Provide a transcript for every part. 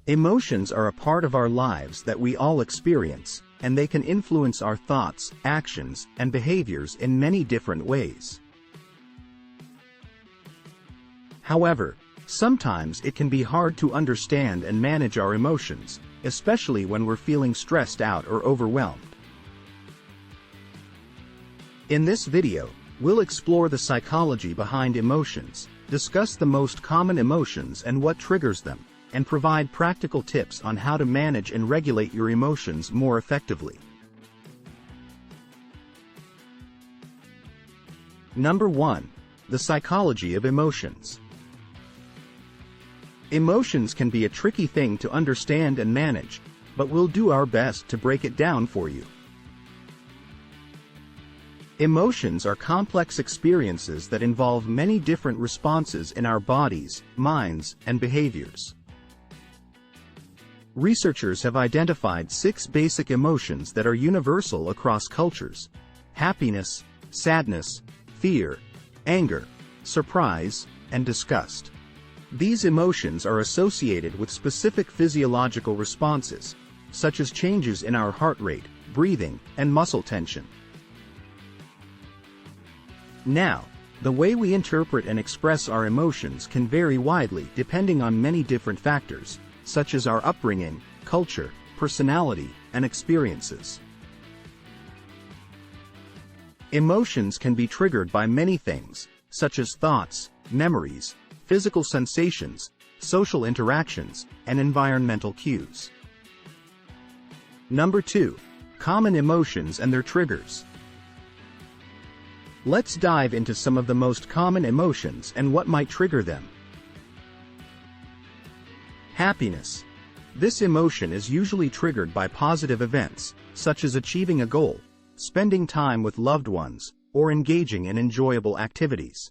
Emotions are a part of our lives that we all experience, and they can influence our thoughts, actions, and behaviors in many different ways. However, sometimes it can be hard to understand and manage our emotions, especially when we're feeling stressed out or overwhelmed. In this video, we'll explore the psychology behind emotions, discuss the most common emotions and what triggers them, and provide practical tips on how to manage and regulate your emotions more effectively. Number 1. The psychology of emotions. Emotions can be a tricky thing to understand and manage, but we'll do our best to break it down for you. Emotions are complex experiences that involve many different responses in our bodies, minds, and behaviors. Researchers have identified 6 basic emotions that are universal across cultures: happiness, sadness, fear, anger, surprise, and disgust. These emotions are associated with specific physiological responses, such as changes in our heart rate, breathing, and muscle tension. Now, the way we interpret and express our emotions can vary widely depending on many different factors, such as our upbringing, culture, personality, and experiences. Emotions can be triggered by many things, such as thoughts, memories, physical sensations, social interactions, and environmental cues. Number 2. Common emotions and their triggers. Let's dive into some of the most common emotions and what might trigger them. Happiness. This emotion is usually triggered by positive events, such as achieving a goal, spending time with loved ones, or engaging in enjoyable activities.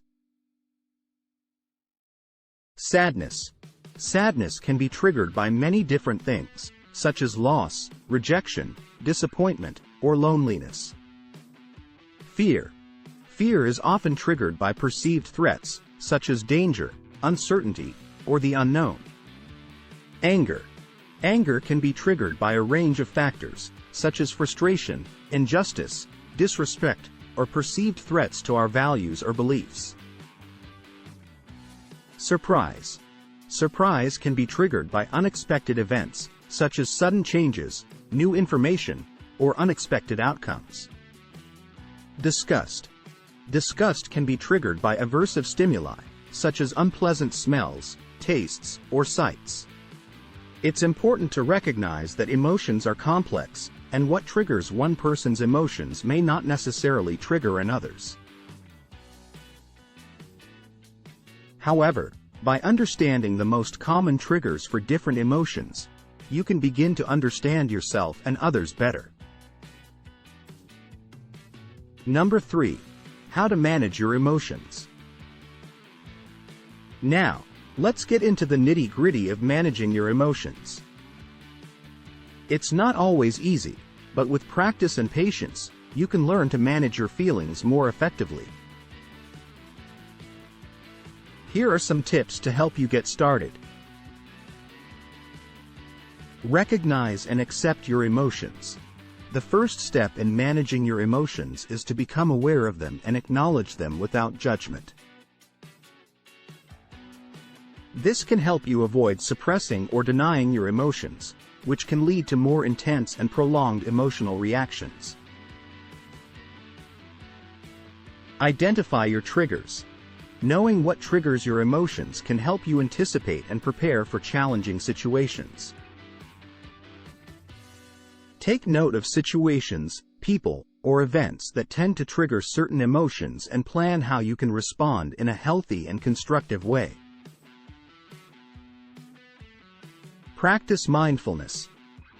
Sadness. Sadness can be triggered by many different things, such as loss, rejection, disappointment, or loneliness. Fear. Fear is often triggered by perceived threats, such as danger, uncertainty, or the unknown. Anger. Anger can be triggered by a range of factors, such as frustration, injustice, disrespect, or perceived threats to our values or beliefs. Surprise. Surprise can be triggered by unexpected events, such as sudden changes, new information, or unexpected outcomes. Disgust. Disgust can be triggered by aversive stimuli, such as unpleasant smells, tastes, or sights. It's important to recognize that emotions are complex, and what triggers one person's emotions may not necessarily trigger another's. However, by understanding the most common triggers for different emotions, you can begin to understand yourself and others better. Number 3. How to manage your emotions. Now, let's get into the nitty-gritty of managing your emotions. It's not always easy, but with practice and patience, you can learn to manage your feelings more effectively. Here are some tips to help you get started. Recognize and accept your emotions. The first step in managing your emotions is to become aware of them and acknowledge them without judgment. This can help you avoid suppressing or denying your emotions, which can lead to more intense and prolonged emotional reactions. Identify your triggers. Knowing what triggers your emotions can help you anticipate and prepare for challenging situations. Take note of situations, people, or events that tend to trigger certain emotions and plan how you can respond in a healthy and constructive way. Practice mindfulness.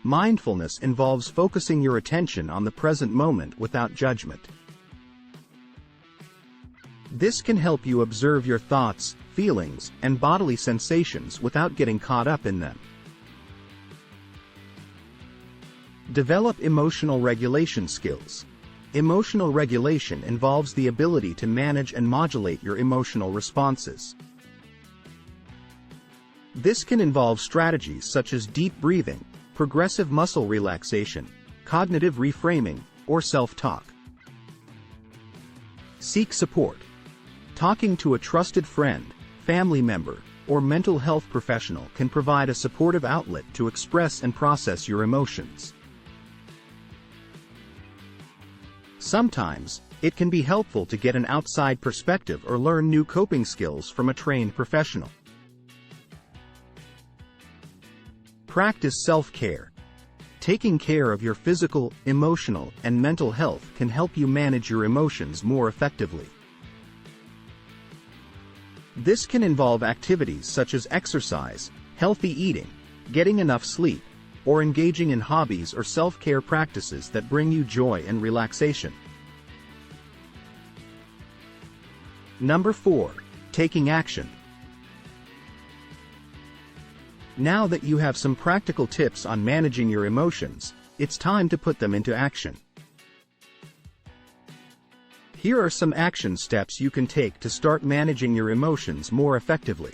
Mindfulness involves focusing your attention on the present moment without judgment. This can help you observe your thoughts, feelings, and bodily sensations without getting caught up in them. Develop emotional regulation skills. Emotional regulation involves the ability to manage and modulate your emotional responses. This can involve strategies such as deep breathing, progressive muscle relaxation, cognitive reframing, or self-talk. Seek support. Talking to a trusted friend, family member, or mental health professional can provide a supportive outlet to express and process your emotions. Sometimes, it can be helpful to get an outside perspective or learn new coping skills from a trained professional. Practice self-care. Taking care of your physical, emotional, and mental health can help you manage your emotions more effectively. This can involve activities such as exercise, healthy eating, getting enough sleep, or engaging in hobbies or self-care practices that bring you joy and relaxation. Number 4. Taking action. Now that you have some practical tips on managing your emotions, it's time to put them into action. Here are some action steps you can take to start managing your emotions more effectively.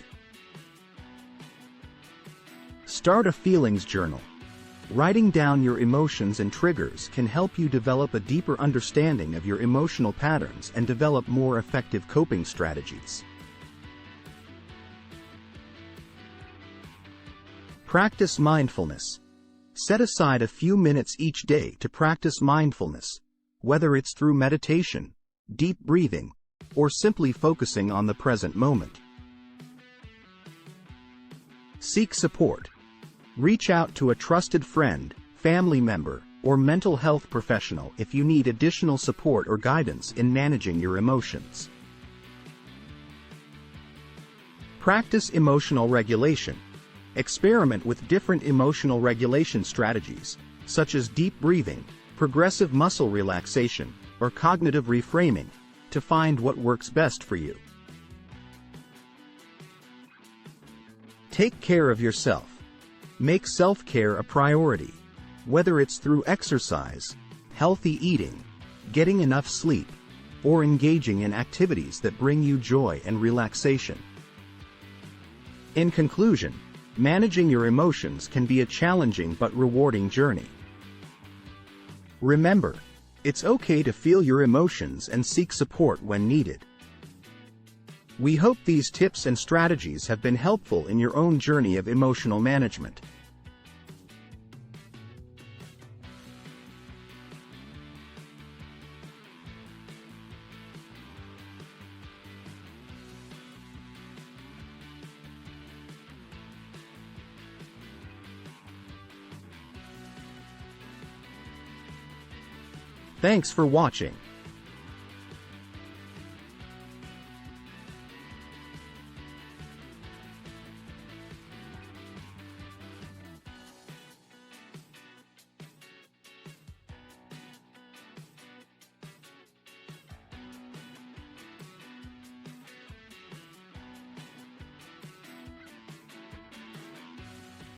Start a feelings journal. Writing down your emotions and triggers can help you develop a deeper understanding of your emotional patterns and develop more effective coping strategies. Practice mindfulness. Set aside a few minutes each day to practice mindfulness, whether it's through meditation, deep breathing, or simply focusing on the present moment. Seek support. Reach out to a trusted friend, family member, or mental health professional if you need additional support or guidance in managing your emotions. Practice emotional regulation. Experiment with different emotional regulation strategies, such as deep breathing, progressive muscle relaxation, or cognitive reframing, to find what works best for you. Take care of yourself. Make self-care a priority, whether it's through exercise, healthy eating, getting enough sleep, or engaging in activities that bring you joy and relaxation. In conclusion, managing your emotions can be a challenging but rewarding journey. Remember, it's okay to feel your emotions and seek support when needed. We hope these tips and strategies have been helpful in your own journey of emotional management. Thanks for watching.